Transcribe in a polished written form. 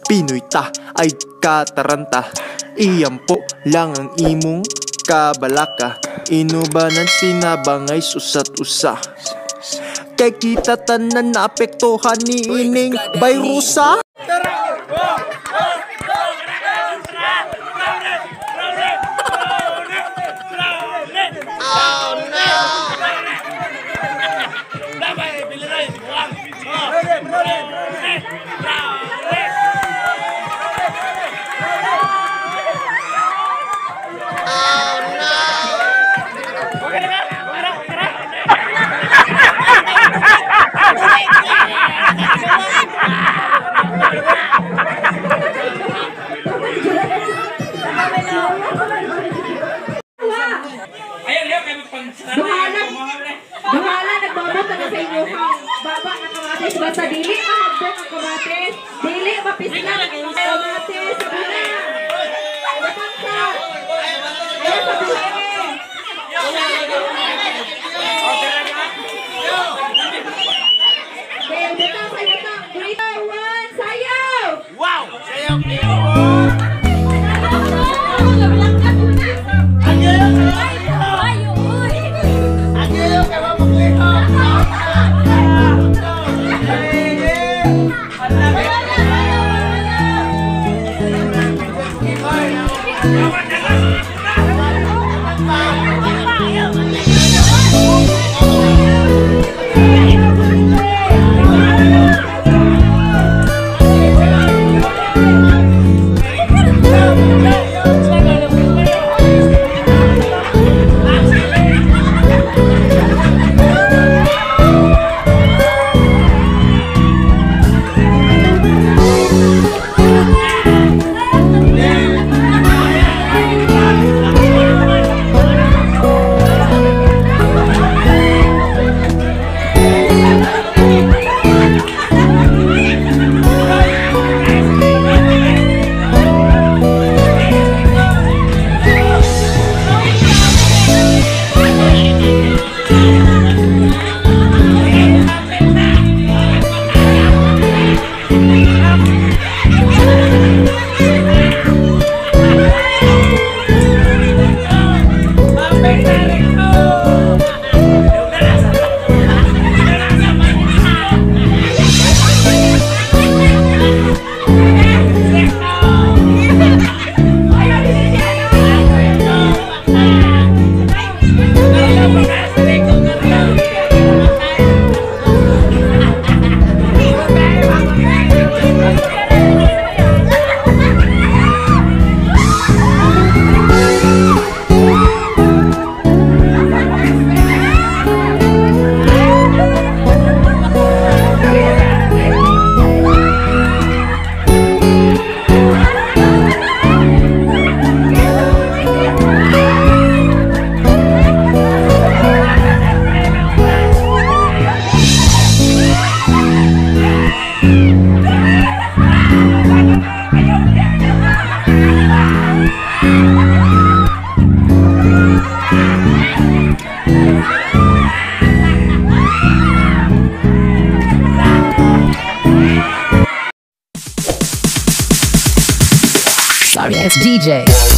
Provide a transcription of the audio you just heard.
Pinoy ta ay kataranta. Iyan po lang ang imong kabalaka. Inubanan sinabangay susat-usa. Kay kita tanan na apektuhan ni ining bayrusa. Bahala, nagbaboto na sa inyo hang baba na kamatis. Basta dili mahagdan ang kamatis. Dili mapislan ang kamatis. Sabi na. Matangka. Ayan, sabi na. Okay, butang, butang. 3, 2, 1, sayaw! Wow! Sayaw! Sorry, it's DJ.